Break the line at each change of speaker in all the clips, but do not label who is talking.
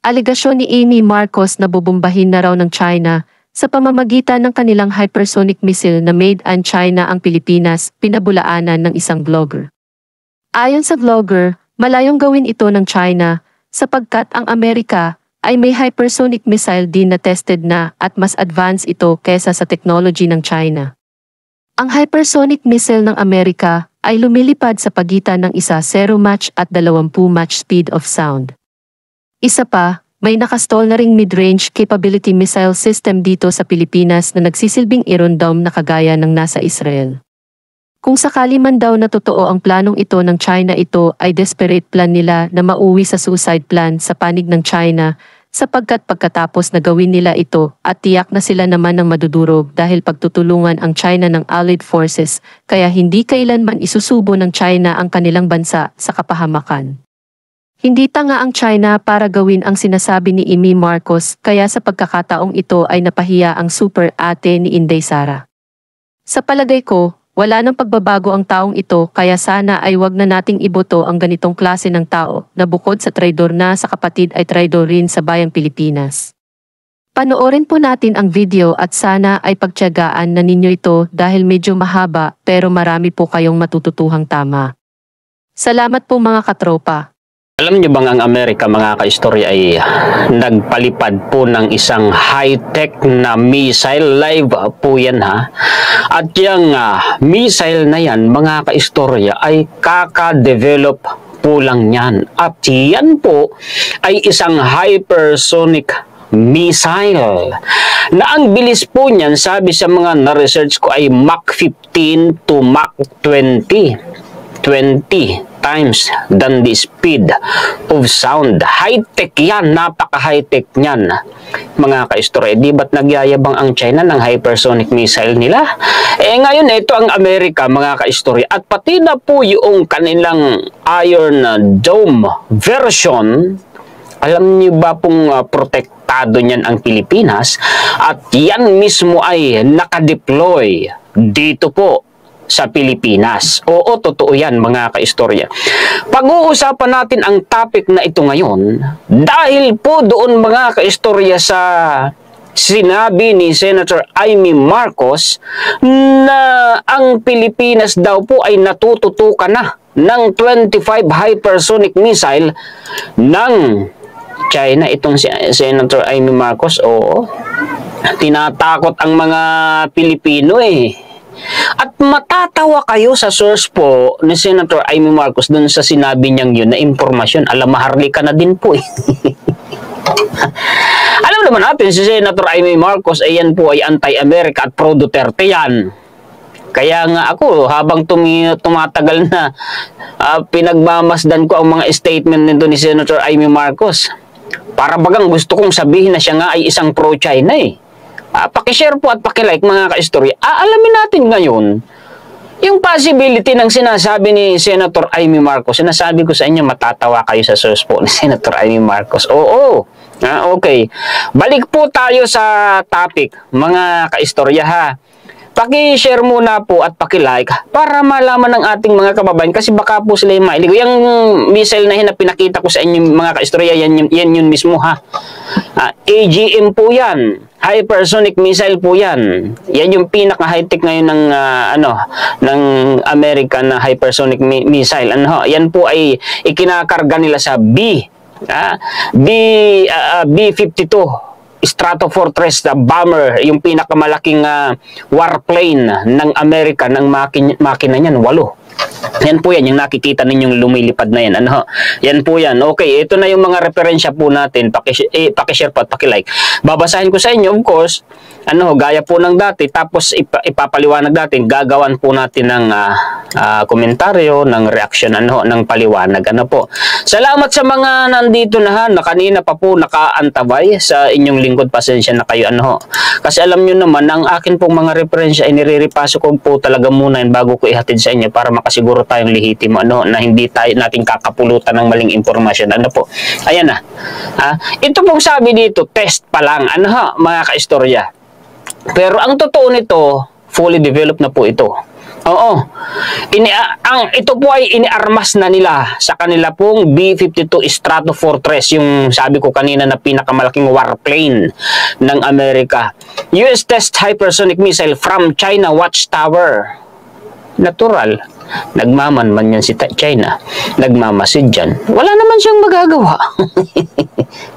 Alegasyon ni Amy Marcos na bubombahin na raw ng China sa pamamagitan ng kanilang hypersonic missile na made in China ang Pilipinas, pinabulaanan ng isang vlogger. Ayon sa vlogger, malayong gawin ito ng China sapagkat ang Amerika ay may hypersonic missile din na tested na at mas advanced ito kesa sa technology ng China. Ang hypersonic missile ng Amerika ay lumilipad sa pagitan ng 1-0 Mach at 20 Mach speed of sound. Isa pa, may nakastall na ring mid-range capability missile system dito sa Pilipinas na nagsisilbing Iron Dome na kagaya ng nasa Israel. Kung sakali man daw na totoo ang planong ito ng China, ito ay desperate plan nila na mauwi sa suicide plan sa panig ng China sapagkat pagkatapos na gawin nila ito at tiyak na sila naman ang madudurog dahil pagtutulungan ang China ng Allied Forces kaya hindi kailanman isusubo ng China ang kanilang bansa sa kapahamakan. Hindi tanga ang China para gawin ang sinasabi ni Amy Marcos kaya sa pagkakataong ito ay napahiya ang super ate ni Inday Sara. Sa palagay ko, wala nang pagbabago ang taong ito kaya sana ay wag na nating iboto ang ganitong klase ng tao na bukod sa traidor na sa kapatid ay traidor rin sa bayang Pilipinas. Panoorin po natin ang video at sana ay pagtiyagaan na ninyo ito dahil medyo mahaba pero marami po kayong matututuhang tama. Salamat po mga katropa.
Alam niyo bang ang Amerika, mga kaistorya, ay nagpalipad po ng isang high-tech na missile? Live po yan ha. At yung missile na yan, mga kaistorya, ay kaka-develop po lang yan. At yan po ay isang hypersonic missile na ang bilis po niyan, sabi sa mga na-research ko, ay Mach 15 to Mach 20 times than the speed of sound. High-tech yan, napaka-high-tech niyan. Mga kaistorya, di ba't nagyayabang ang China ng hypersonic missile nila? Ngayon, ito ang Amerika, mga kaistorya, at pati na po yung kanilang Iron Dome version. Alam niyo ba pong protektado niyan ang Pilipinas? At yan mismo ay nakadeploy dito po sa Pilipinas. Oo, totoo yan, mga kaistorya. Pag-uusapan natin ang topic na ito ngayon dahil po doon, mga kaistorya, sa sinabi ni Senator Amy Marcos na ang Pilipinas daw po ay natututukan na ng 25 hypersonic missile ng China. Itong si Senator Amy Marcos, oo, tinatakot ang mga Pilipino eh. At matatawa kayo sa source po ni Senator Amy Marcos dun sa sinabi niyang yun na impormasyon. Alam, maharlika na din po eh. Alam naman natin, si Senator Amy Marcos ay yan po ay anti-America at pro-Duterte yan. Kaya nga ako, habang tumatagal na pinagmamasdan ko ang mga statement nito ni Senator Amy Marcos. Para bagang gusto kong sabihin na siya nga ay isang pro-China eh. Pakishare po at pakilike, mga kaistorya. Alamin natin ngayon yung possibility ng sinasabi ni Senator Amy Marcos. Sinasabi ko sa inyo, matatawa kayo sa source po ni Senator Amy Marcos. Oo. Okay. Balik po tayo sa topic, mga kaistorya ha. Paki-share muna po at paki-like para malaman ng ating mga kababayan kasi baka po sila yung mailigo. Yung missile na yun na pinakita ko sa inyo, mga kaistorya, yan yun mismo ha. AGM po yan. Hypersonic missile po yan. Yan yung pinaka-high-tech ngayon ng ng American na hypersonic missile. Yan po ay ikinakarga nila sa B-52 Stratofortress bomber, yung pinakamalaking warplane ng Amerika, ng makina niyan, 8. Yan po yan, yung nakikita ninyong lumilipad na yan. Yan po yan. Okay, ito na yung mga referensya po natin. Pakishare po at pakilike. Babasahin ko sa inyo, of course, gaya po ng dati, tapos ipapaliwanag natin, gagawan po natin ng komentaryo, ng reaction, ng paliwanag. Po. Salamat sa mga nandito na kanina pa po nakaantabay sa inyong lingkod. Pasensya na kayo. Kasi alam nyo naman, ang akin pong mga referensya ay niriripaso ko po talaga muna yan bago ko ihatid sa inyo para makasiguro tayong lihitimo, na hindi natin kakapulutan ng maling impormasyon. Po. Ayan na. Ito pong sabi dito, test pa lang. Mga kaistorya. Pero ang totoo nito, fully developed na po ito. Oo. ito po ay iniarmas na nila sa kanila pong B-52 Stratofortress, yung sabi ko kanina na pinakamalaking warplane ng Amerika. US test hypersonic missile from China Watchtower. Natural, nagmamanman yan si China, nagmamasid dyan. Wala naman siyang magagawa.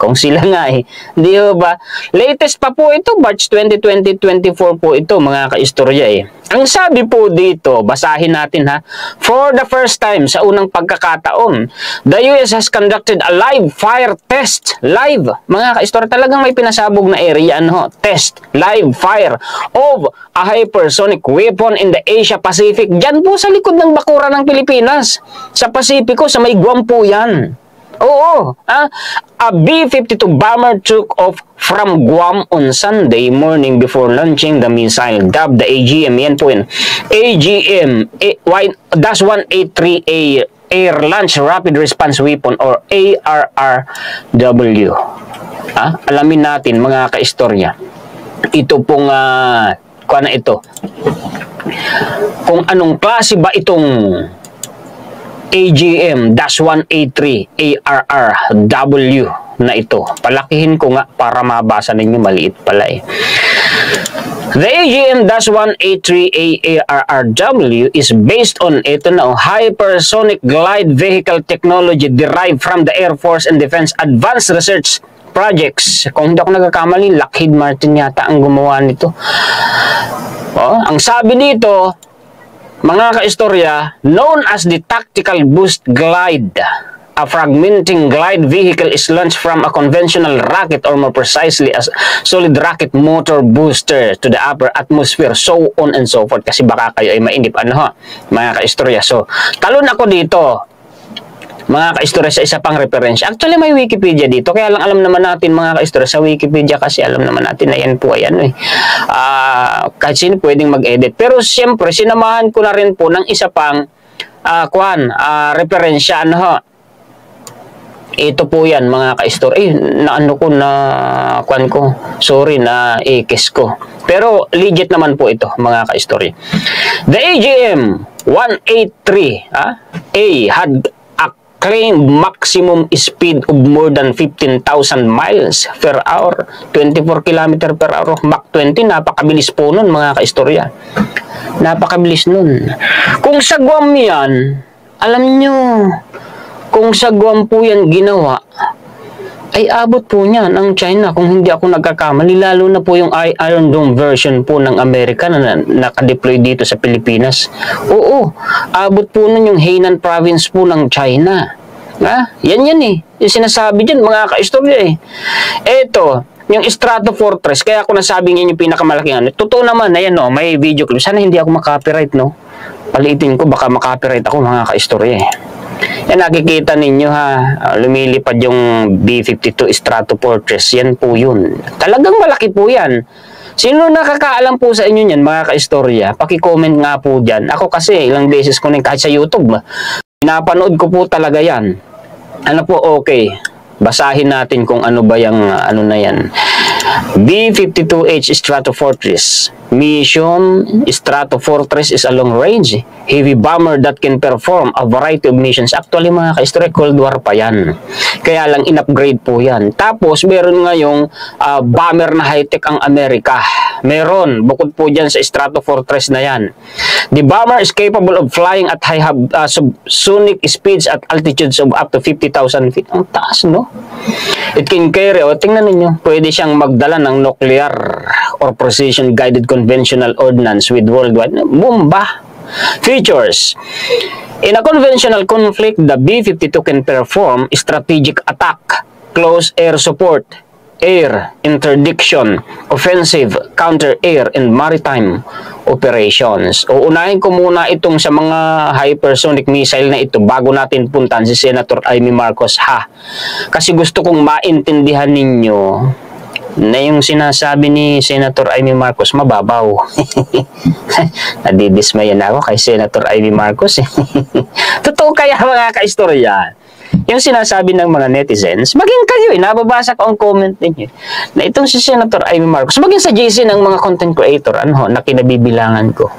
Kung sila nga di ba? Latest pa po ito, March 2020-24 po ito, mga kaistorya Ang sabi po dito, basahin natin ha. For the first time, sa unang pagkakataon, the US has conducted a live fire test. Live, mga kaistorya, talagang may pinasabog na area, test, live fire of a hypersonic weapon in the Asia Pacific. Diyan po sa likod ng bakuran ng Pilipinas. Sa Pasipiko, sa may Guam po yan. Oo, a B-52 bomber took off from Guam on Sunday morning before launching the missile dubbed the AGM. Yan po yun. AGM-183A Air Launch Rapid Response Weapon or ARRW. Alamin natin, mga kaistorya. Ito pong kung anong klase ba itong AGM-183 ARRW na ito. Palakihin ko nga para mabasa ninyo, maliit pala The AGM-183 ARRW is based on hypersonic glide vehicle technology derived from the Air Force and Defense Advanced Research Projects. Kung hindi ako nagkakamali, Lockheed Martin yata ang gumawa nito. Ang sabi dito, mga kaistorya, known as the Tactical Boost Glide, a fragmenting glide vehicle is launched from a conventional rocket or more precisely a solid rocket motor booster to the upper atmosphere, so on and so forth. Kasi baka kayo ay mainip, mga kaistorya. So, talon ako dito, mga kaistorya, sa isa pang reference. Actually, may Wikipedia dito. Kaya lang alam naman natin, mga kaistorya, sa Wikipedia kasi alam naman natin na yan po ay kahit sino pwedeng mag-edit. Pero siyempre, sinamahan ko na rin po ng isa pang referensya. Ito po yan, mga kaistorya. Sorry, na ikis ko. Pero legit naman po ito, mga kaistorya. The AGM-183 had claimed maximum speed of more than 15,000 miles per hour, 24 km per hour, Mach 20, napakabilis po nun, mga kaistorya. Napakabilis nun. Kung sa Guam yan, alam nyo, kung sa Guam po yan ginawa, ay abot po niyan ang China, kung hindi ako nagkakamali, lalo na po yung Iron Dome version po ng Amerika na nakadeploy dito sa Pilipinas. Oo, abot po nun yung Hainan province po ng China. Yan yung sinasabi dyan, mga kaistorya Eto, yung Stratofortress, kaya ako nasabi niyan yung pinakamalaking totoo naman na yan, may video clip. Sana hindi ako makopyright, palitin ko, baka makopyright ako, mga kaistorya Yan, nakikita ninyo lumilipad yung B-52 Stratofortress. Yan po yun. Talagang malaki po yan. Sino nakakaalam po sa inyo yan, mga kaistorya? Paki-comment nga po dyan. Ako kasi, ilang beses ko kahit sa YouTube, pinapanood ko po talaga yan. Okay. Basahin natin kung ano ba yung na yan. B-52H Stratofortress. Mission: Stratofortress is a long-range heavy bomber that can perform a variety of missions. Actually, mga ka-istorya, Cold War pa yan. Kaya lang in-upgrade po yan. Tapos, meron ngayong bomber na high-tech ang Amerika. Meron, bukod po dyan sa Stratofortress na yan. The bomber is capable of flying at high subsonic speeds at altitudes of up to 50,000 feet. Ang taas, It can carry, tingnan ninyo, pwede siyang magdala ng nuclear or precision-guided conventional ordnance with worldwide bomba. Features: in a conventional conflict, the B-52 can perform strategic attack, close air support, air interdiction, offensive, counter-air, and maritime operations. Uunahin ko muna itong sa mga hypersonic missile na ito bago natin puntahan si Senator Amy Marcos Kasi gusto kong maintindihan ninyo na yung sinasabi ni Senator Amy Marcos mababaw. Nadidismayan ako kay Senator Amy Marcos. Totoo kaya, mga kaistorya? Yung sinasabi ng mga netizens, maging kayo, nababasa ko ang comment ninyo, na itong si Senator Amy Marcos, maging sa JC ng mga content creator, na kinabibilangan ko.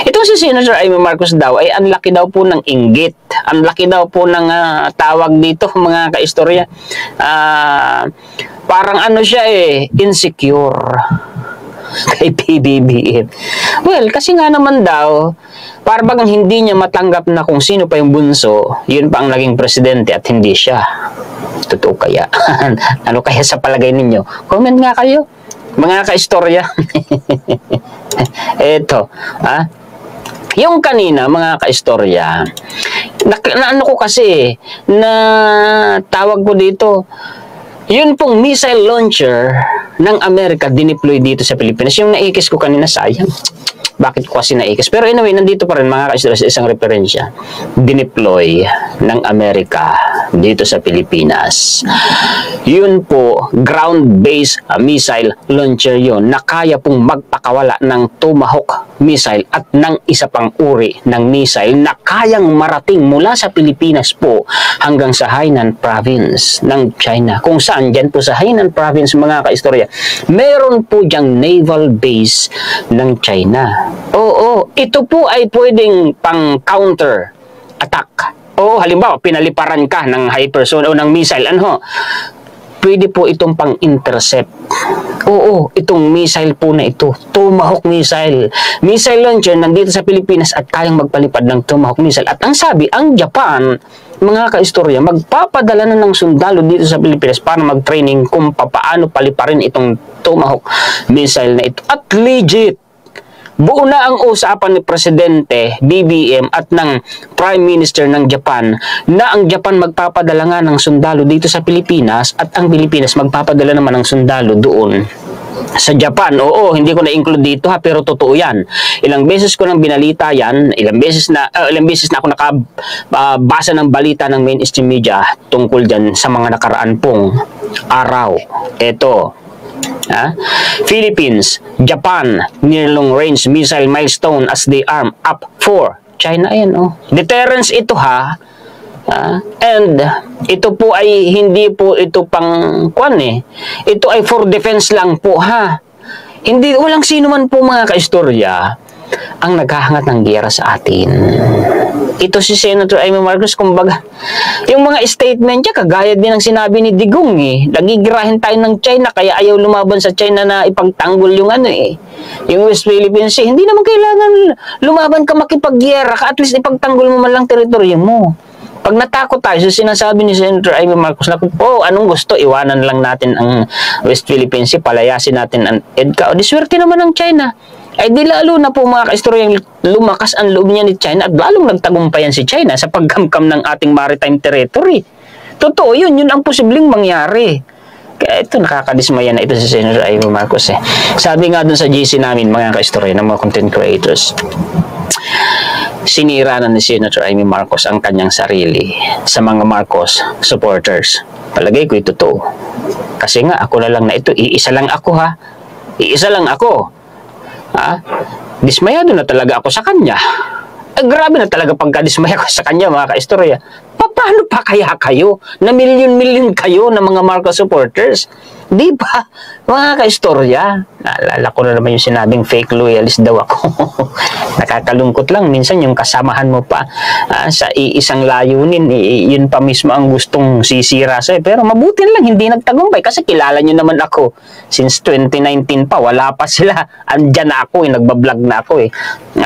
Ito Ito si Senator Amy Marcos daw ay ang laki daw po ng inggit. Ang laki daw po ng tawag dito mga kaistorya. Parang ano siya insecure kay PBBM. Well, kasi nga naman daw, parang hindi niya matanggap na kung sino pa yung bunso, yun pa ang naging presidente at hindi siya. Totoo kaya? Ano kaya sa palagay ninyo? Comment nga kayo, mga kaistorya. Eto, yung kanina, mga kaistorya, ano ko kasi, na tawag ko dito, yun pong missile launcher ng Amerika dineploy dito sa Pilipinas. Yung naikis ko kanina, sayang. Bakit ko kasi naikis? Pero anyway, nandito pa rin mga kaistorya sa isang referensya. Dineploy ng Amerika dito sa Pilipinas. Yun po, ground-based missile launcher yun na kaya pong magpakawala ng Tomahawk missile at ng isa pang uri ng missile na kayang marating mula sa Pilipinas po hanggang sa Hainan Province ng China. Kung saan dyan po sa Hainan Province, mga kaistorya, meron po dyang naval base ng China. Oo, ito po ay pwedeng pang counter attack. O halimbawa, pinaliparan ka ng hypersonic o ng missile, pwede po itong pang-intercept. Oo, itong missile po na ito, Tomahawk missile. Missile launcher nandito sa Pilipinas at kayang magpalipad ng Tomahawk missile. At ang sabi, ang Japan, mga kaistorya, magpapadala na ng sundalo dito sa Pilipinas para mag-training kung paano paliparin itong Tomahawk missile na ito. At legit, buo na ang usapan ni Presidente BBM at ng Prime Minister ng Japan na ang Japan magpapadala nga ng sundalo dito sa Pilipinas at ang Pilipinas magpapadala naman ng sundalo doon sa Japan. Oo, hindi ko na-include dito pero totoo yan. Ilang beses ko nang binalita yan, ilang beses na ako nakabasa ng balita ng mainstream media tungkol dyan sa mga nakaraan pong araw. Ito, Philippines, Japan, near long-range missile milestone as they arm up for China. Ayan, deterrence ito and ito po ay hindi po ito pang ito ay for defense lang po hindi, walang sino man po mga kaistorya ang naghahangat ng giyera sa atin. Ito si Senator Amy Marcos, kumbaga, yung mga statement niya, kagaya din ang sinabi ni Digong nagigirahin tayo ng China, kaya ayaw lumaban sa China na ipagtanggol yung yung West Philippine Sea. Hindi naman kailangan lumaban ka, makipaggiyera ka, at least ipagtanggol mo man lang teritoryo mo. Pag natakot tayo sa sinasabi ni Senator Amy Marcos na anong gusto, iwanan lang natin ang West Philippine Sea, palayasin natin ang EDCA, o diswerte naman ng China. Ay di lalo na po mga kaistoryang lumakas ang loob niya ni China at lalong nagtagumpayan si China sa pagkamkam ng ating maritime territory. Totoo yun ang posibleng mangyari. Kaya ito, nakakadismaya na ito si Senator Amy Marcos Sabi nga dun sa GC namin, mga kaistorya ng mga content creators, sinira na ni Senator Amy Marcos ang kanyang sarili sa mga Marcos supporters. Palagay ko ito totoo. Kasi nga, ako na lang na ito. Iisa lang ako Iisa lang ako. Dismayado na talaga ako sa kanya. Grabe na talaga pagka-dismaya ko sa kanya, mga kaistorya. Paano pa kaya kayo na milyon-milyon kayo ng mga Marcos supporters? Di ba, mga kaistorya? Naalala ko na naman yung sinabing fake loyalist daw ako. Nakakalungkot lang. Minsan yung kasamahan mo pa sa iisang layunin, yun pa mismo ang gustong sisira sa'yo. Pero mabuti lang, hindi nagtagumpay kasi kilala nyo naman ako. Since 2019 pa, wala pa sila. Andyan na ako, nagbablog na ako.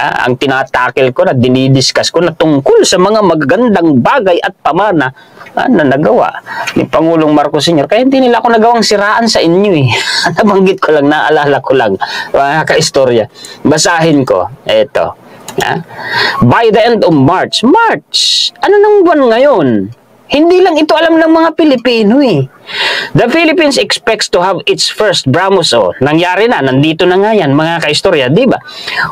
Ang tinatakil ko na dinidiscuss ko na tungkol sa mga magagandang bagay at pamana na nagawa ni Pangulong Marcos Sr. Kaya hindi nila ako nagawang siraan sa inyo Nabanggit ko lang, naalala ko lang, mga kaistorya. Basahin ko, eto. By the end of March, ano nang buwan ngayon? Hindi lang ito alam ng mga Pilipino The Philippines expects to have its first BrahMos. Nangyari na, nandito na nga yan, mga kaistorya, di ba?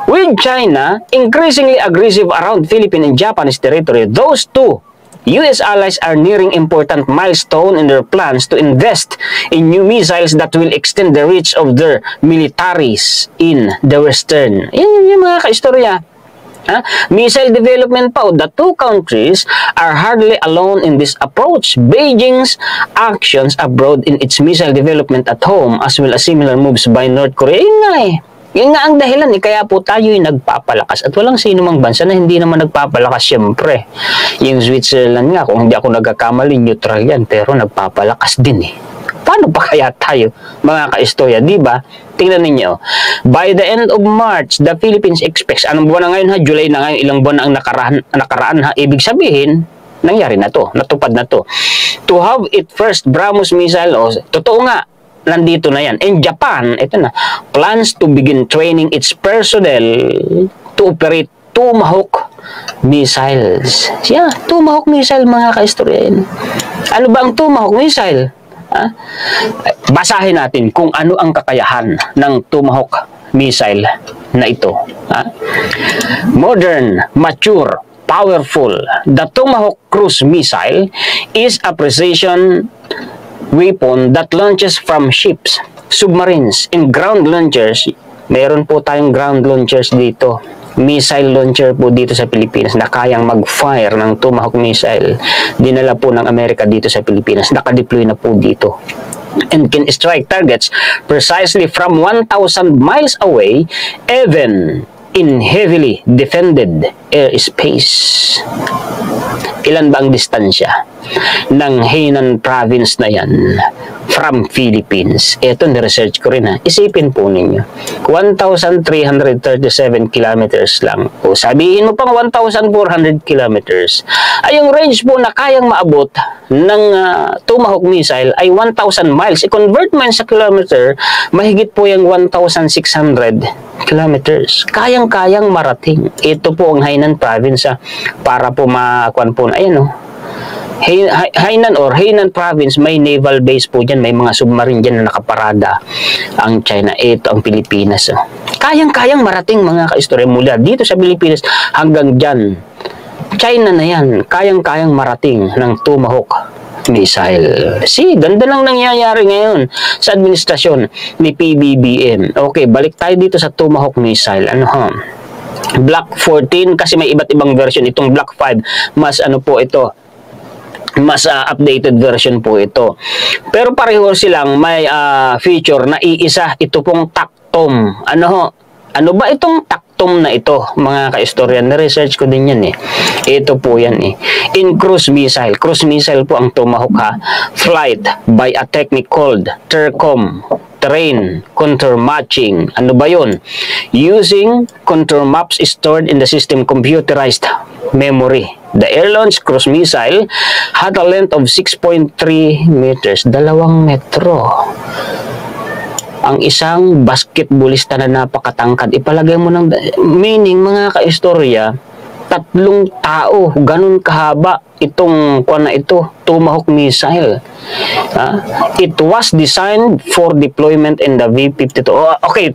With China increasingly aggressive around Philippine and Japanese territory, those two U.S. allies are nearing important milestone in their plans to invest in new missiles that will extend the reach of their militaries in the Western. Yan yung mga kaistorya. Missile development pa. The two countries are hardly alone in this approach. Beijing's actions abroad in its missile development at home as well as similar moves by North Korea. Yun nga Yun nga ang dahilan kaya po tayo'y nagpapalakas at walang sino mang bansa na hindi naman nagpapalakas siyempre. Yung Switzerland nga, kung hindi ako nagkakamali, neutral yan, pero nagpapalakas din Paano pa kaya tayo, mga kaistorya, di ba? Tingnan ninyo, by the end of March, the Philippines expects, anong buwan na ngayon ha? July na ngayon, ilang buwan na ang nakaraan ha? Ibig sabihin, nangyari na to, natupad na to. To have its first BrahMos missile, totoo nga, nandito na yan. In Japan, ito na, plans to begin training its personnel to operate Tomahawk missiles. Yeah, Tomahawk missile mga kaistorya. Ano ba ang Tomahawk missile? Basahin natin kung ano ang kakayahan ng Tomahawk missile na ito. Modern, mature, powerful. The Tomahawk cruise missile is a precision weapon that launches from ships, submarines, and ground launchers. Meron po tayong ground launchers dito. Missile launcher po dito sa Pilipinas na kayang mag-fire ng Tomahawk missile. Dinala po ng Amerika dito sa Pilipinas. Nakadeploy na po dito. And can strike targets precisely from 1,000 miles away, even in heavily defended airspace. Ilan ba ang distansya ng Hainan province na yan from Philippines? Ito, ni-research ko rin Isipin po ninyo, 1,337 kilometers lang. O sabihin mo pang 1,400 kilometers. Ay yung range po na kayang maabot ng Tomahawk missile ay 1,000 miles. I-convert mo sa kilometer, mahigit po yung 1,600 kilometers. Kayang-kayang marating. Ito po ang Hainan province para po makuan po Hainan or Hainan province, may naval base po dyan, may mga submarine dyan na nakaparada ang China. Ito ang Pilipinas. Kayang-kayang marating mga kaistorya mula dito sa Pilipinas hanggang dyan. China na yan, kayang-kayang marating ng Tomahawk missile. Ganda lang nangyayari ngayon sa administrasyon ni PBBM. Okay, balik tayo dito sa Tomahawk missile. Block 14 kasi may iba't ibang version. Itong Block 5, mas mas updated version po ito. Pero pareho silang may feature na iisa. Ito pong TACTOM. Ano ba itong TACTOM na ito, mga kaistoryan? Na-research ko din yan Ito po yan In cruise missile. Cruise missile po ang Tomahawk Flight by a technique called TERCOM. Terrain countermatching. Ano ba yun? Using contour maps stored in the system computerized memory. The air-launched cruise missile had a length of 6.3 meters. 2 metro. Ang isang basketballista na napakatangkad. Ipalagay mo meaning mga kaistorya, 3 tao, ganun kahaba itong Tomahawk missile. It was designed for deployment in the V-52. Okay,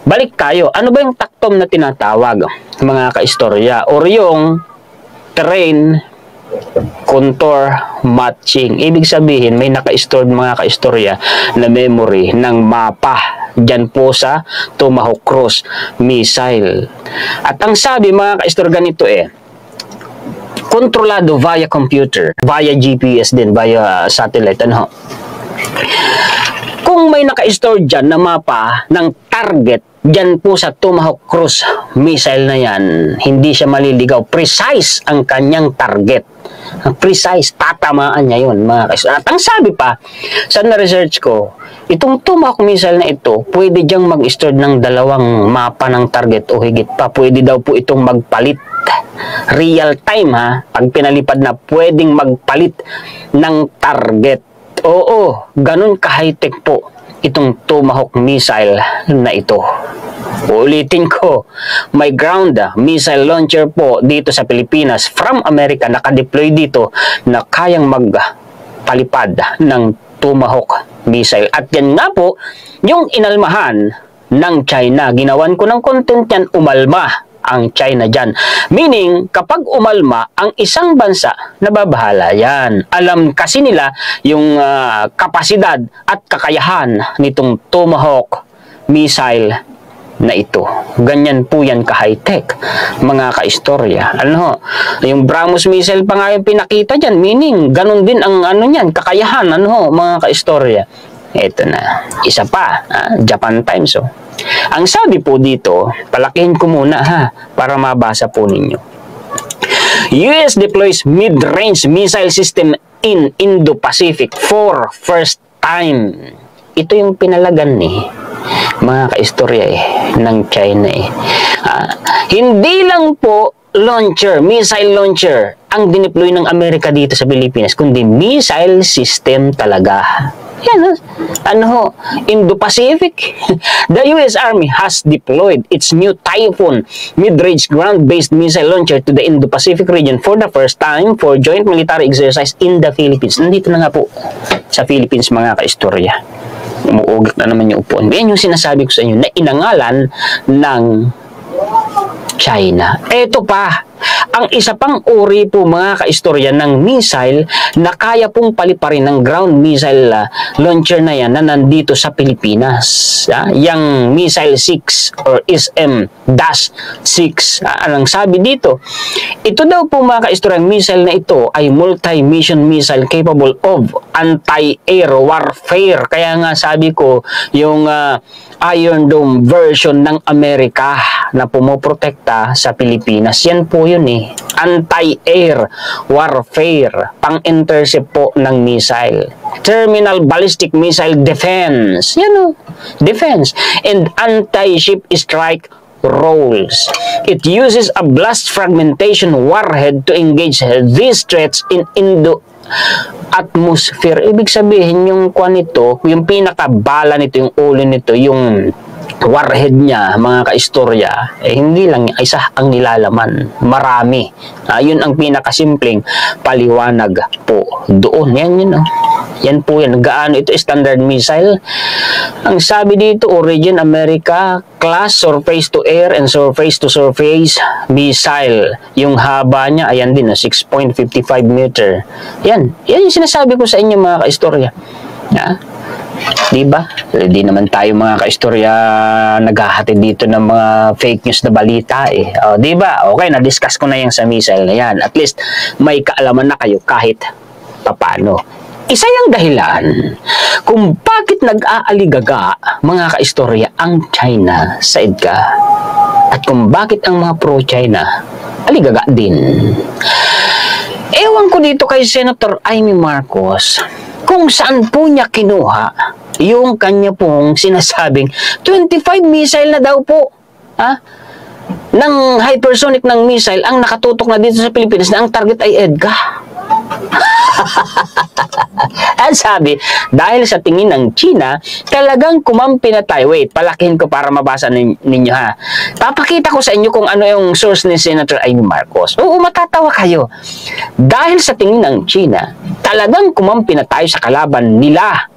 balik tayo. Ano ba yung TACTOM na tinatawag, mga kaistorya? Or yung terrain contour matching. Ibig sabihin, may naka-stored mga kaistorya na memory ng mapa dyan po sa Tomahawk cruise missile. At ang sabi mga kaistorya ganito kontrolado via computer, via GPS din, via satellite. Kung may naka-store dyan na mapa ng target dyan po sa Tomahawk cruise missile na yan, hindi siya maliligaw. Precise ang kanyang target. Precise, tatamaan niya yun, mga kaistorya. At ang sabi pa, sa na-research ko, itong Tomahawk missile na ito, pwede diyang mag-store ng 2 mapa ng target o higit pa. Pwede daw po itong magpalit. Real time pag pinalipad na, pwedeng magpalit ng target. Oo, ganun ka-high-tech po itong Tomahawk missile na ito. Ulitin ko, may ground missile launcher po dito sa Pilipinas from America, nakadeploy dito na kayang magpalipad ng Tomahawk missile. At yan nga po yung inalmahan ng China. Ginawan ko ng content yan, umalma ang China dyan. Meaning, kapag umalma ang isang bansa, nababahala yan. Alam kasi nila yung kapasidad at kakayahan nitong Tomahawk missile na ito. Ganyan po yan ka-high-tech, mga kaistorya. Yung BrahMos missile pa nga yung pinakita dyan, meaning, ganun din ang niyan, kakayahan, mga kaistorya. Ito na. Isa pa, Japan Times. Oh. Ang sabi po dito, palakihin ko muna para mabasa po ninyo. US deploys mid-range missile system in Indo-Pacific for first time. Ito yung pinalagan mga kaistorya ng China Hindi lang po missile launcher ang dineploy ng Amerika dito sa Pilipinas, kundi missile system talaga. Yan, Indo-Pacific. The US Army has deployed its new Typhoon mid-range ground-based missile launcher to the Indo-Pacific region for the first time for joint military exercise in the Philippines. Nandito na nga po sa Philippines, mga kaistorya. Umuugit na naman yung upuan. Yan yung sinasabi ko sa inyo na inangalan ng China. Ito pa, ang isa pang uri po, mga kaistorya, ng missile na kaya pong paliparin ng ground missile launcher na yan na nandito sa Pilipinas. Yang Missile 6 or SM-6. Anong sabi dito? Ito daw po, mga kaistorya, missile na ito ay multi-mission missile capable of anti-air warfare. Kaya nga sabi ko, yung Iron Dome version ng Amerika na pumoprotekta sa Pilipinas. Yan po yun Anti-air warfare. Pang-intercept po ng missile. Terminal ballistic missile defense. Yan defense. And anti-ship strike roles. It uses a blast fragmentation warhead to engage these threats in Indo-atmosphere. Ibig sabihin, yung nito, yung pinakabala nito, yung ulo nito, yung warhead niya, mga kaistorya, hindi lang isa ang nilalaman. Marami. Yun ang pinakasimpleng paliwanag po doon. Yan. Yan po yan. Gaano ito? Standard missile. Ang sabi dito, origin America, class surface-to-air and surface-to-surface missile. Yung haba niya, ayan din, 6.55 meter. Yan yung sinasabi ko sa inyo, mga kaistorya. Diba? Hindi naman tayo, mga kaistorya, naghahatid dito ng mga fake news na balita diba? Okay, na-discuss ko na yung sa missile na yan. At least, may kaalaman na kayo kahit papano. Isa yung dahilan kung bakit nag-aaligaga, mga kaistorya, ang China sa EDCA. At kung bakit ang mga pro-China aligaga din. Ewan ko dito kay Senator Amy Marcos kung saan po niya kinuha yung kanya pong sinasabing 25 missile na daw po ng hypersonic ng missile ang nakatutok na dito sa Pilipinas na ang target ay EDCA. At sabi, dahil sa tingin ng China, talagang kumampi na tayo. Wait, palakihin ko para mabasa ninyo Papakita ko sa inyo kung ano yung source ni Senator Amy Marcos. Oo, matatawa kayo. Dahil sa tingin ng China, talagang kumampi na tayo sa kalaban nila.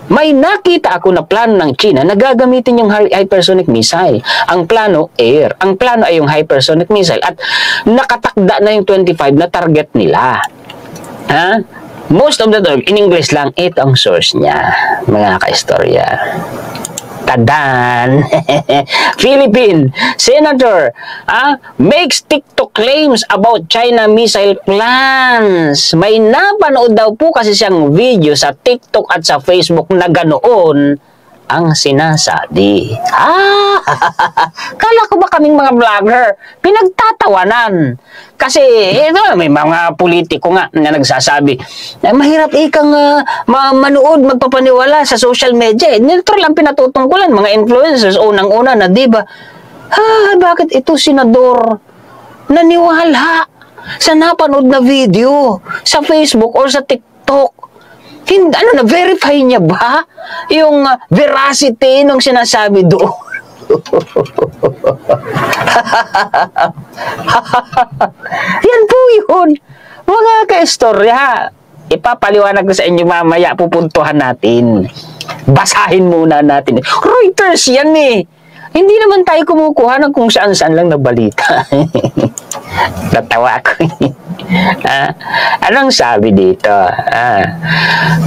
May nakita ako na plano ng China na gagamitin yung hypersonic missile. Ang plano, air. Ang plano ay yung hypersonic missile. At nakatakda na yung 25 na target nila. Most of the time, in English lang, ito ang source niya, mga kaistorya. Tadan! Philippine Senator makes TikTok claims about China missile plans. May napanood daw po kasi siyang video sa TikTok at sa Facebook na ganoon ang sinasabi. Kala ko ba kaming mga vlogger pinagtatawanan? Kasi may mga politiko nga na nagsasabi na mahirap ikang manood, magpapaniwala sa social media. Neutral lang pinatutungkulan, mga influencers, unang-una na, diba? Bakit ito, senador, naniwala sa napanood na video sa Facebook or sa TikTok? Na-verify niya ba yung veracity ng sinasabi doon? Yan po yun. Mga kaistorya, ipapaliwanag ko sa inyo mamaya, pupuntuhan natin. Basahin muna natin. Reuters yan Hindi naman tayo kumukuha ng kung saan-saan lang na balita. Natawa ako. Anong sabi dito?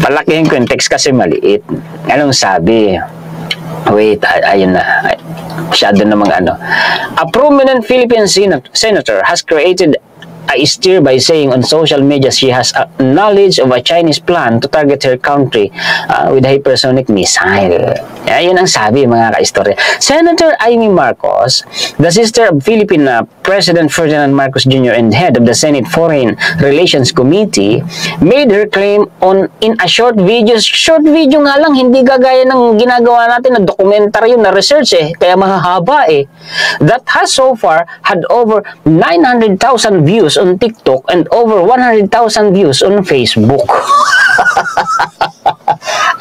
Palakihin ko yung text kasi maliit. Anong sabi? Wait, ayun na. Masyado namang A prominent Philippine senator has created steer by saying on social media she has knowledge of a Chinese plan to target her country with hypersonic missile. Yun ang sabi, mga kaistorya. Senator Amy Marcos, the sister of Philippine President Ferdinand Marcos Jr. and head of the Senate Foreign Relations Committee, made her claim in a short video. Short video nga lang, hindi gagaya ng ginagawa natin na documentary na research kaya mahahaba that has so far had over 900,000 views on TikTok and over 100,000 views on Facebook.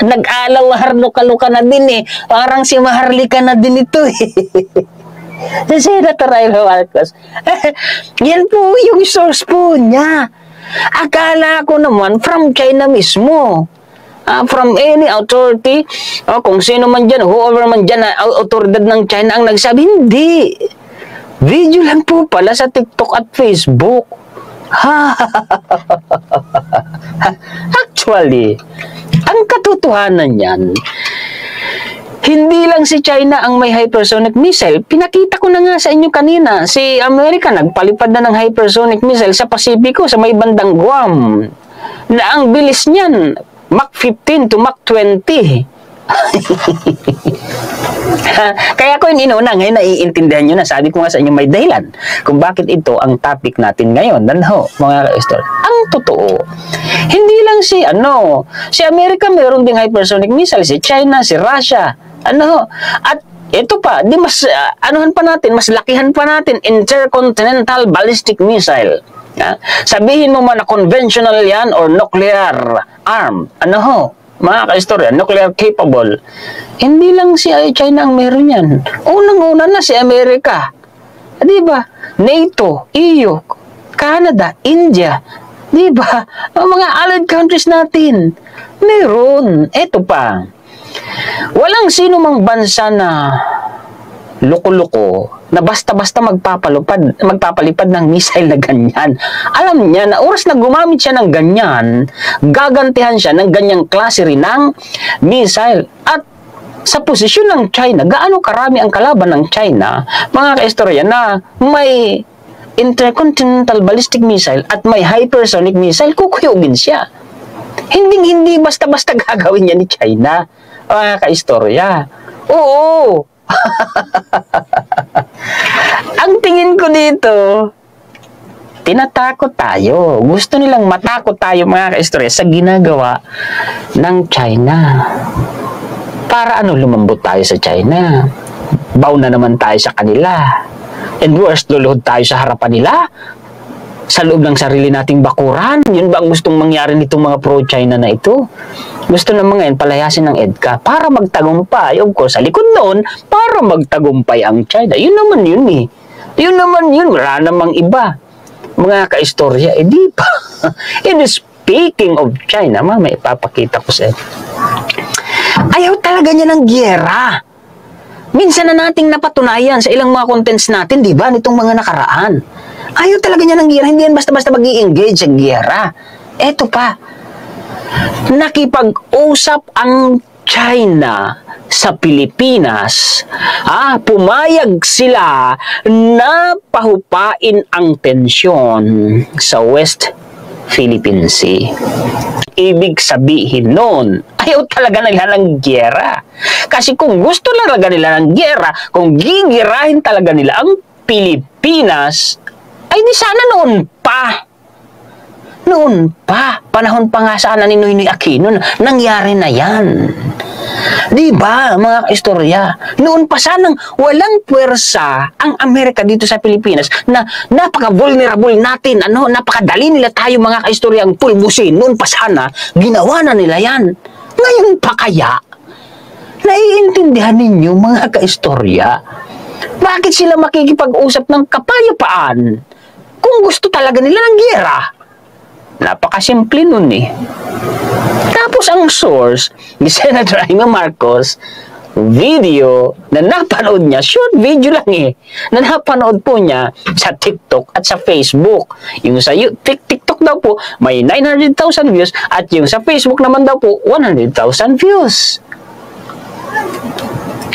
Nag-alaw harluka-luka na din parang si Maharlika na din ito Si Senator Amy Marcos. Yan po yung source po niya. Akala ko naman from China mismo. From any authority, kung sino man dyan, whoever man dyan, autoridad ng China ang nagsabi, hindi. Video lang po pala sa TikTok at Facebook. Actually, ang katotohanan yan, hindi lang si China ang may hypersonic missile. Pinakita ko na nga sa inyo kanina, si Amerika nagpalipad na ng hypersonic missile sa Pasipiko, sa may bandang Guam. Na ang bilis niyan, Mach 15 to Mach 20. Kaya ko yung inuna, ngayon naiintindihan nyo na. Sabi ko nga sa inyo may dahilan kung bakit ito ang topic natin ngayon. Mga ka-istor, ang totoo, hindi lang si Amerika mayroon ding hypersonic missile, si China, si Russia, at ito pa, di mas, mas lakihan pa natin, intercontinental ballistic missile. Sabihin mo man na conventional yan or nuclear arm, mga ka-istorya, nuclear capable. Hindi lang si China ang meron yan. Unang-una na si Amerika. Di ba? NATO, EU, Canada, India. Di ba? Ang mga allied countries natin. Meron. Ito pa. Walang sino mang bansa na loko-loko na basta-basta magpapalipad ng missile na ganyan. Alam niya na oras na gumamit siya ng ganyan, gagantihan siya ng ganyang klase rin ng missile. At sa posisyon ng China, gaano karami ang kalaban ng China, mga kaistorya, na may intercontinental ballistic missile at may hypersonic missile, kukuyugin siya. Hindi basta-basta gagawin niya ni China, mga kaistorya. Oo. Ang tingin ko dito, tinatakot tayo. Gusto nilang matakot tayo, mga kaistorya, sa ginagawa ng China. Para lumambot tayo sa China. Baw na naman tayo sa kanila. And worse, luluhod tayo sa harapan nila. Sa loob ng sarili nating bakuran. Yun ba ang gustong mangyari nitong mga pro-China na ito? Gusto ng mga yan palayasin ng EDCA para magtagumpay. Of course, sa likod noon, para magtagumpay ang China. Yun naman yun Yun naman yun. Wala namang iba. Mga kaistorya, di ba? And speaking of China, may ipapakita ko sa inyo. Ayaw talaga niya ng gyera. Minsan na nating napatunayan sa ilang mga contents natin, di ba? Nitong mga nakaraan. Ayaw talaga niya ng gyera. Hindi yan basta-basta mag-i-engage sa gyera. Eto pa. Nakipag-usap ang China sa Pilipinas. Pumayag sila na pahupain ang tensyon sa West Philippine Sea. Ibig sabihin nun, ayaw talaga nila ng gyera. Kasi kung gusto talaga nila ng gyera, kung gigirahin talaga nila ang Pilipinas, ay di sana noon pa. Noon pa. Panahon pa nga sana ni Noynoy Aquino, nangyari na yan. Di ba, mga kaistorya? Noon pa sanang walang puwersa ang Amerika dito sa Pilipinas na napaka-vulnerable natin, napakadali nila tayo, mga kaistorya, ang pulbusin. Noon pa sana, ginawa na nila yan. Ngayon pa kaya? Naiintindihan ninyo, mga kaistorya? Bakit sila makikipag-usap ng kapayapaan kung gusto talaga nila ng gyera? Napakasimple nun Tapos ang source ni Senator Amy Marcos, video na napanood niya, short video lang na napanood po niya sa TikTok at sa Facebook. Yung sa TikTok daw po, may 900,000 views at yung sa Facebook naman daw po, 100,000 views.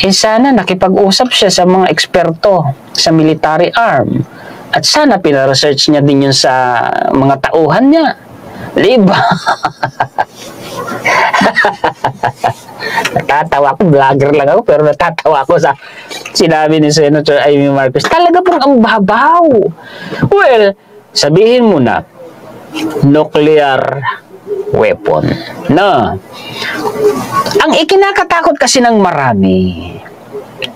Sana nakipag-usap siya sa mga eksperto sa military arm. At sana pina-research niya din yun sa mga tauhan niya. Diba? Natatawa ako, vlogger lang ako, pero natatawa ako sa sinabi ni Senator Amy Marcos. Talaga pong ang babaw. Well, sabihin mo na, nuclear weapon. No. Ang ikinakatakot kasi ng marami,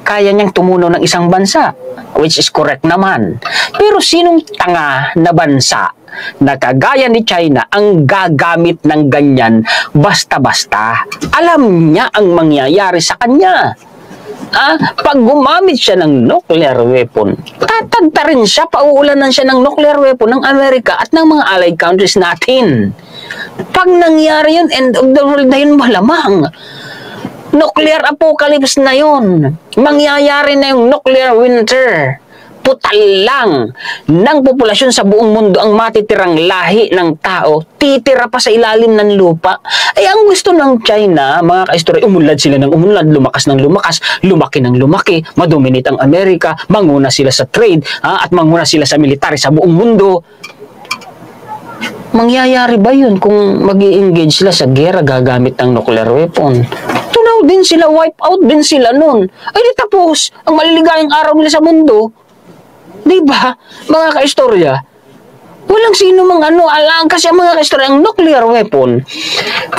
kaya niyang tumuno ng isang bansa, which is correct naman. Pero sinong tanga na bansa na kagaya ni China ang gagamit ng ganyan basta-basta? Alam niya ang mangyayari sa kanya. Pag gumamit siya ng nuclear weapon, tatagta rin siya, pauulanan siya ng nuclear weapon ng Amerika at ng mga allied countries natin. Pag nangyari yun, end of the world na yun malamang. Nuclear apocalypse na yun. Mangyayari na yung nuclear winter. Putal lang ng populasyon sa buong mundo ang matitirang lahi ng tao, titira pa sa ilalim ng lupa. Ay ang gusto ng China, mga kaistorya, umunlad sila ng umunlad, lumakas ng lumakas, lumaki ng lumaki, madominate ang Amerika, manguna sila sa trade, at manguna sila sa military sa buong mundo. Mangyayari ba yun kung mag-i-engage sila sa gera gagamit ng nuclear weapon? Tunaw din sila, wipe out din sila nun. Ay di tapos, ang maliligayang araw nila sa mundo. Diba, mga kaistorya? Walang sino mang alam kasi ang mga kaistorya, ang nuclear weapon,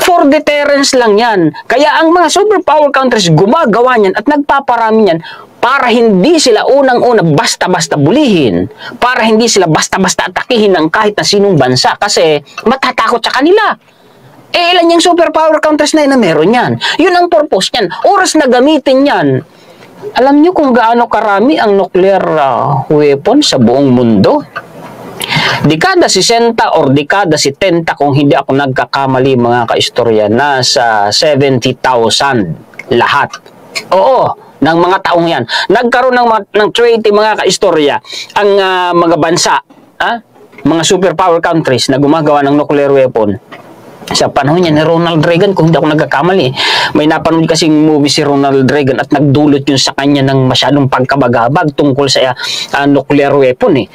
for deterrence lang yan. Kaya ang mga superpower countries gumagawa niyan at nagpaparami niyan para hindi sila unang-una basta-basta bulihin, para hindi sila basta-basta atakihin ng kahit na sinong bansa kasi matatakot sa kanila. Ilan yung superpower countries na yun na meron yan? Yun ang purpose niyan. Oras na gamitin yan. Alam niyo kung gaano karami ang nuclear weapon sa buong mundo? Dekada 60 or dekada 70 kung hindi ako nagkakamali mga kaistorya, nasa 70,000 lahat. Oo, ng mga taong yan. Nagkaroon ng treaty mga kaistorya ang mga bansa, mga superpower countries na gumagawa ng nuclear weapon. Sa panahon niya ni Ronald Reagan, kung hindi ako nagkakamali, may napanood kasing movie si Ronald Reagan at nagdulot yun sa kanya ng masyadong pagkabagabag tungkol sa nuclear weapon.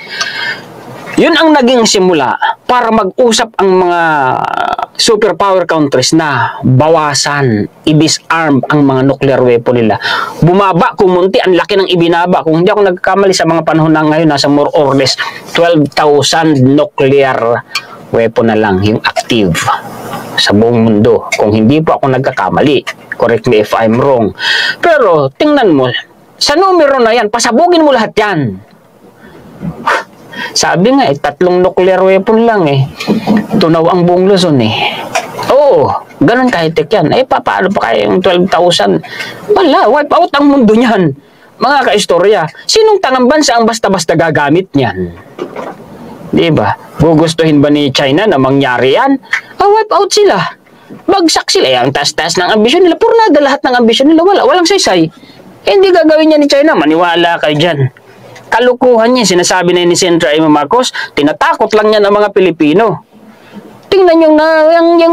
Yun ang naging simula para mag-usap ang mga superpower countries na bawasan, i-disarm ang mga nuclear weapon nila. Bumaba, kumunti, ang laki ng ibinaba. Kung hindi ako nagkakamali sa mga panahon na ngayon, nasa more or less 12,000 nuclear weapon na lang yung active sa buong mundo. Kung hindi po ako nagkakamali, correct me if I'm wrong. Pero tingnan mo, sa numero na yan, pasabugin mo lahat yan. Sabi nga, 3 nuclear weapon lang tunaw ang buong Luzon Oo, ganun kahit yan. Paano pa kaya yung 12,000? Wala, wipe out ang mundo niyan. Mga kaistorya, sinong tangang bansa ang basta-basta gagamit niyan? Diba? Gugustuhin ba ni China na mangyari yan? Wipe out sila. Bagsak sila. Ang taas-taas ng ambisyon nila. Purnada lahat ng ambisyon nila. Walang saysay. Hindi gagawin niya ni China. Maniwala kayo dyan. Kalukuhan niya. Sinasabi na ni Senator Amy Marcos, tinatakot lang niya ng mga Pilipino. Tingnan yung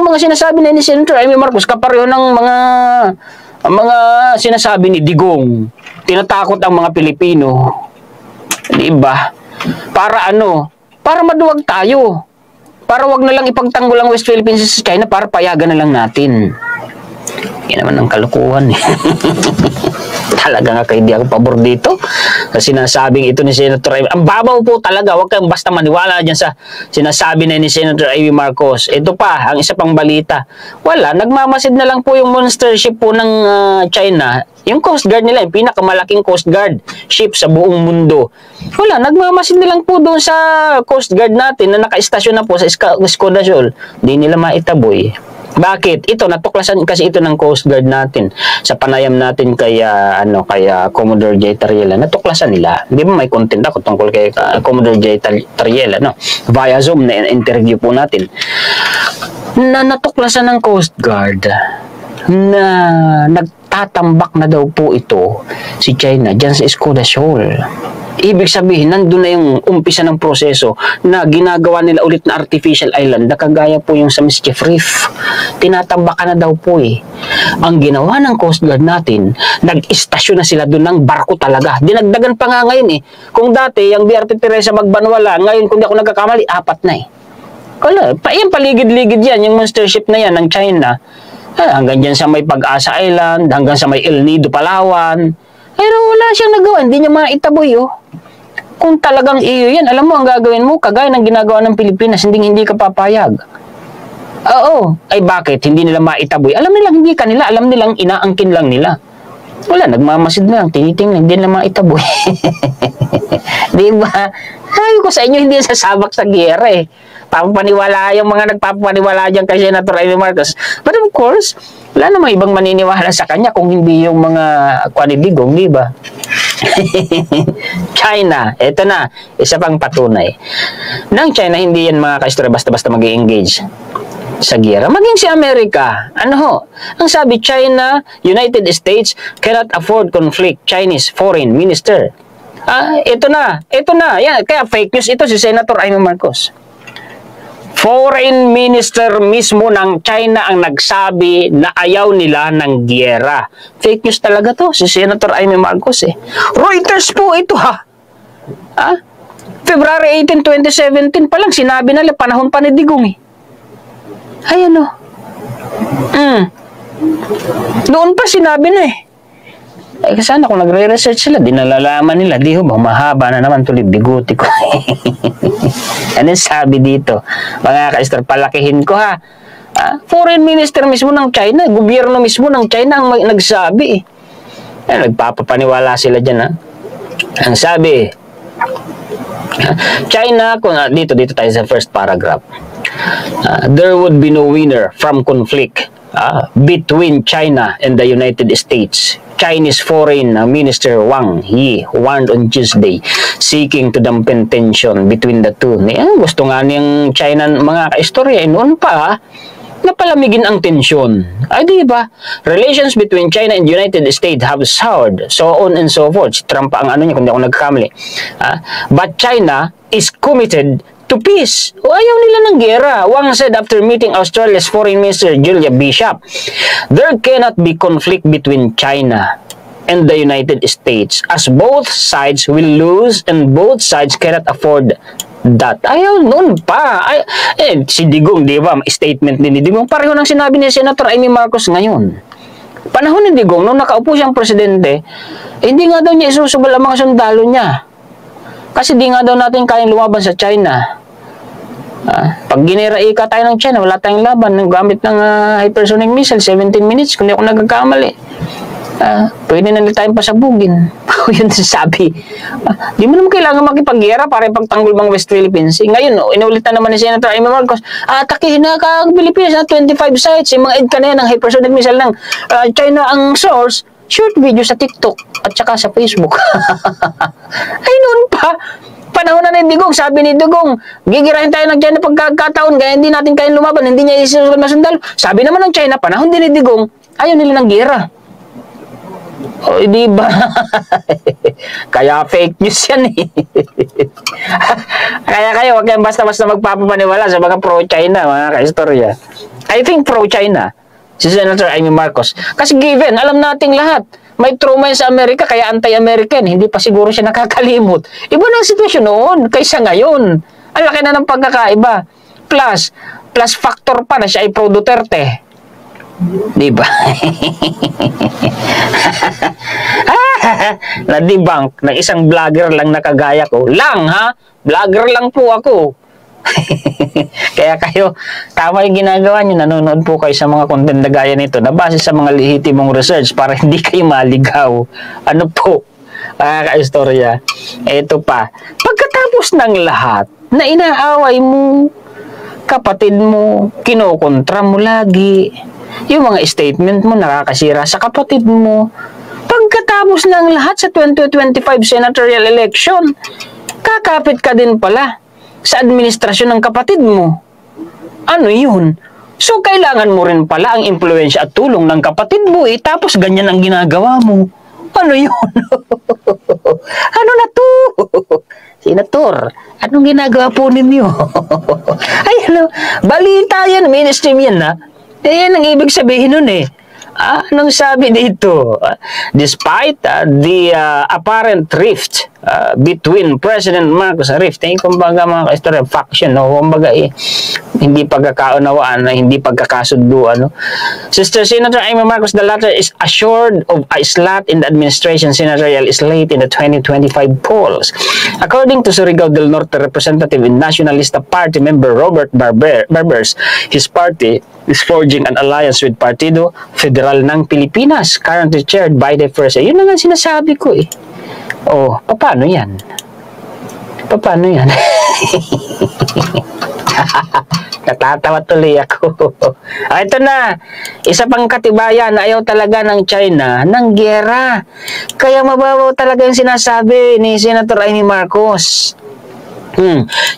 mga sinasabi na ni Senator Amy Marcos, kapareho ng mga sinasabi ni Digong. Tinatakot ang mga Pilipino. Diba? Para Para maduwag tayo. Para wag na lang ipagtanggol ang West Philippines sa China para payagan na lang natin. Yan naman ang kalukuhan Talaga nga kayo di ako pabor dito. Sa sinasabing ito ni Senator Amy. Ang babaw po talaga. Huwag kayong basta maniwala dyan sa sinasabi na ni Senator Amy Marcos. Ito pa, ang isa pang balita. Wala, nagmamasid na lang po yung monster ship po ng China. Yung Coast Guard nila, yung pinakamalaking Coast Guard ship sa buong mundo. Wala, nagmamasid na lang po doon sa Coast Guard natin na naka-estasyon na po sa Escudasol. Di nila maitaboy. Bakit? Ito, natuklasan kasi ito ng Coast Guard natin. Sa panayam natin kay Commodore J. Tariela, natuklasan nila. Di ba may content ako tungkol kay Commodore J. Tariela, via Zoom na interview po natin. Na natuklasan ng Coast Guard na nagtatambak na daw po ito si China dyan sa Escudasol. Ibig sabihin, nandun na yung umpisa ng proseso na ginagawa nila ulit na artificial island na kagaya po yung sa Mischief Reef. Tinatambakan na daw po eh. Ang ginawa ng Coast Guard natin, nag-istasyon na sila doon ng barko talaga. Dinagdagan pa nga ngayon eh. Kung dati, yung BRP Teresa Magbanwala, ngayon kung di ako nagkakamali, 4 na eh. Wala, yan paligid-ligid yan, yung monster ship na yan ng China. Hanggang dyan sa may Pag-asa Island, hanggang sa may El Nido, Palawan. Pero wala siyang nagawa, hindi niya maitaboy oh. Kung talagang iyo yan, alam mo ang gagawin mo, kagaya ng ginagawa ng Pilipinas, hindi ka papayag. Oo, ay bakit? Hindi nila maitaboy. Alam nilang hindi kanila, alam nilang inaangkin lang nila. Wala, nagmamasid na lang, tinitingnan, hindi nila maitaboy. Diba? Sabi ko sa inyo, hindi sasabak sa giyera eh. Papapaniwala yung mga nagpapaniwala dyan kay Senator Amy Marcos. But of course, wala namang ibang maniniwala sa kanya kung hindi yung mga kwanidigong, di ba? China, eto na, isa pang patunay. Nang China, hindi yan mga kaistorya basta-basta mag-i-engage sa giyera. Maging si Amerika, ano ho? Ang sabi, China, United States cannot afford conflict, Chinese Foreign Minister. Ito na, yan, kaya fake news ito si Senator Amy Marcos. Foreign Minister mismo ng China ang nagsabi na ayaw nila ng giyera. Fake news talaga to, si Senator Amy Marcos eh. Reuters po ito ha. February 18, 2017 pa lang, sinabi nila, panahon pa ni Digong eh. Ayan o. Noon pa sinabi na eh. Sana kung nagre-research sila, di nalalaman nila, di ho ba, mahaba na naman tuloy biguti ko. Ano sabi dito? Mga kaistor, palakihin ko ha. Foreign Minister mismo ng China, gobyerno mismo ng China ang nagsabi eh. Nagpapapaniwala sila dyan ha. Ang sabi, China, dito tayo sa first paragraph. There would be no winner from conflict between China and the United States. Chinese Foreign Minister Wang Yi warned on Tuesday, seeking to dampen tension between the two. Gusto nga niyang China, mga kaistorya, noon pa, napalamigin ang tensyon. Di ba? Relations between China and United States have soured, so on and so forth. Si Trump ang ano niya, kung di ako nagkamali. But China is committed to peace. Ayaw nila ng gera. Wang said after meeting Australia's Foreign Minister Julia Bishop, there cannot be conflict between China and the United States as both sides will lose and both sides cannot afford that. Ayaw noon pa. Si Digong, di ba? Statement din ni Digong. Pareho ng sinabi ni Senator Amy Marcos ngayon. Panahon ni Digong, nung nakaupo siyang presidente, hindi nga daw niya isusubal ang mga sundalo niya. Kasi di nga daw natin kayang lumaban sa China. Pag ginira-ika tayo ng China, wala tayong laban. Gamit ng hypersonic missile, 17 minutes, kung di ako nagkakamali. Pwede na nila tayong pasabugin. Yun sabi. Di mo naman kailangan makipag-gera para ipagtanggol bang West Philippines. Ngayon, inulit na naman ni Senator Amy Marcos, atakihin na ka ang Pilipinas na 25 sites. Yung mga EDCA na yan ng hypersonic missile ng China ang source. Short video sa TikTok at saka sa Facebook. Ay, noon pa. Panahon na ni Digong, sabi ni Digong, gigirahin tayo ng China pagkakataon, kaya hindi natin kayang lumaban, hindi niya isusunod na sundalo. Sabi naman ng China, panahon din ni Digong, ayaw nila ng gera. Di ba? Kaya fake news yan eh. Kaya kayo, huwag kayong basta-basta magpapapaniwala sa mga pro-China, mga kaistorya. I think pro-China si Senator Amy Marcos. Kasi given, alam nating lahat, may trauma sa Amerika, kaya anti-American. Hindi pa siguro siya nakakalimot. Iba na ang sitwasyon noon kaysa ngayon. Ang laki na ng pagkakaiba. Plus factor pa na siya ay pro Duterte. Diba? Na-debunk ng isang vlogger lang na kagaya ko. Vlogger lang po ako. Kaya kayo, tama yung ginagawa nyo, nanonood po kayo sa mga content na gaya nito na base sa mga lehitimong research para hindi kayo maligaw. Ano po, kaistorya, eto pa, pagkatapos ng lahat na inaaway mo, kapatid mo, kinokontra mo lagi, yung mga statement mo nakakasira sa kapatid mo, pagkatapos ng lahat sa 2025 senatorial election, kakapit ka din pala sa administrasyon ng kapatid mo. Ano yun? So, kailangan mo rin pala ang impluensya at tulong ng kapatid mo tapos ganyan ang ginagawa mo. Ano yun? Ano na to? Senator, anong ginagawa po ninyo? Ay, balita yan, mainstream yan, ha? Yan ang ibig sabihin nun, eh. Anong sabi dito? Despite the apparent rift between President Marcos kumbaga mga ka-istorya, faction, no? Kumbaga hindi pagkakaunawaan, hindi pagkakasunduan, no? Sister Senator Amy Marcos, the latter is assured of a slot in the administration senatorial slate in the 2025 polls. According to Surigao del Norte representative and Nacionalista Party member Robert Barbers, his party is forging an alliance with Partido Federal ng Pilipinas, currently chaired by the first. Yun na nga sinasabi ko, eh. Oh, paano yan? Paano yan? Natatawa tuloy ako. Ito na, isa pang katibayan na ayaw talaga ng China ng giyera. Kaya mababaw talaga yung sinasabi ni Senator Amy Marcos.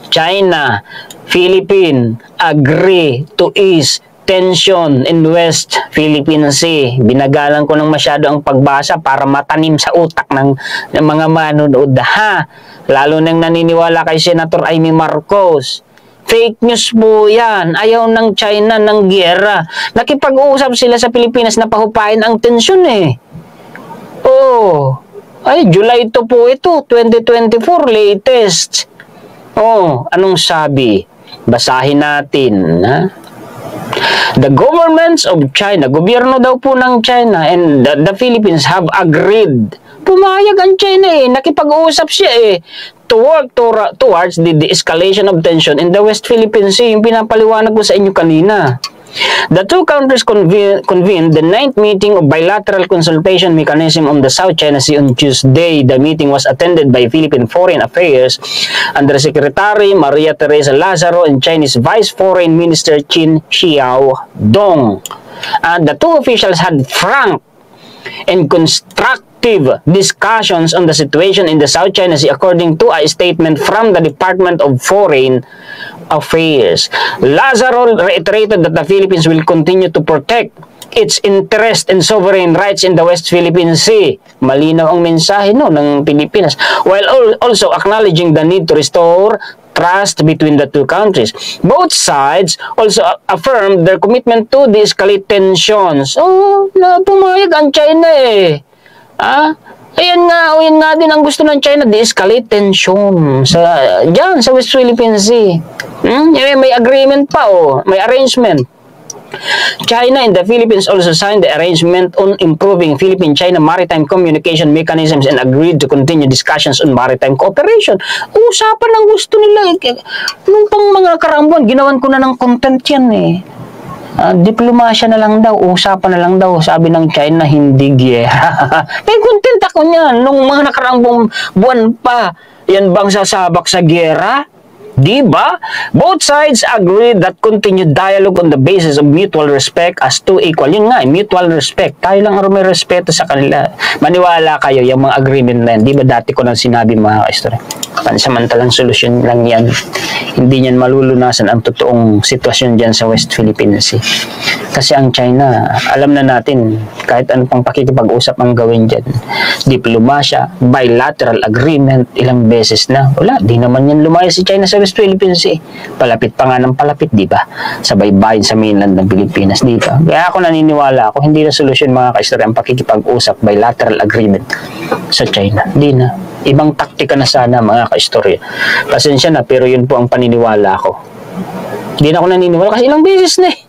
China, Philippines agree to ease tension in West Philippine Sea. Binagalan ko ng masyado ang pagbasa para matanim sa utak ng mga manonood, ha? Lalo nang naniniwala kay Senator Amy Marcos. Fake news po yan. Ayaw ng China ng giyera. Nakipag-uusap sila sa Pilipinas na pahupain ang tensyon, eh. Oh, ay, July 2 po ito, 2024, latest. Oh, anong sabi? Basahin natin, ha? The governments of China, gobyerno daw po ng China and the Philippines have agreed. Pumayag ang China, eh. Nakipag-uusap siya, eh. To work towards the de-escalation of tension in the West Philippine Sea. Yung pinapaliwanag ko sa inyo kanina. The two countries convened the 9th meeting of bilateral consultation mechanism on the South China Sea on Tuesday. The meeting was attended by Philippine Foreign Affairs Undersecretary Maria Teresa Lazaro and Chinese Vice Foreign Minister Qin Xiaodong. The two officials had frank and constructive discussions on the situation in the South China Sea, according to a statement from the Department of Foreign Affairs. Lazaro reiterated that the Philippines will continue to protect its interest and sovereign rights in the West Philippine Sea. Malinaw ang mensahe, no, ng Pilipinas, while also acknowledging the need to restore trust between the two countries. Both sides also affirmed their commitment to de-escalate tensions. Oh, pumayag ang China, eh. Ayan nga din ang gusto ng China, de-escalate tension diyan sa West Philippine Sea. May agreement pa, oh, may arrangement. China and the Philippines also signed the arrangement on improving Philippine-China maritime communication mechanisms and agreed to continue discussions on maritime cooperation. Usapan ang gusto nila. Nung pang mga nakaraang buwan, ginawan ko na ng content yan, eh. Diplomasya na lang daw, usapan na lang daw, sabi ng China, hindi giyera. May content ako niyan. Nung mga nakaraang buwan pa, yan bang sasabak sa giyera? Diba? Both sides agreed that continued dialogue on the basis of mutual respect as two equal. Yun nga, mutual respect. Tayo lang may respeto sa kanila. Maniwala kayo, yung mga agreement na yan. Diba dati ko nang sinabi, mga ka-istorya? Pansamantalang solusyon lang yan. Hindi niyan malulunasan ang totoong sitwasyon dyan sa West Philippine Sea. Kasi ang China, alam na natin, kahit ano pang pakikipag-usap ang gawin dyan. Diplomasya, bilateral agreement, ilang beses na. Wala, di naman yan lumaya si China sa West Philippine Sea. Palapit pa nga ng palapit, di ba? Sa baybayin sa mainland ng Pilipinas, di ba? Kaya ako naniniwala ako, hindi na solusyon, mga ka-istorya, ang pakikipag-usap, bilateral agreement sa China. Di na. Ibang taktika na sana, mga ka-istorya. Pasensya na, pero yun po ang paniniwala ko. Hindi na ako naniniwala kasi ilang beses na, eh.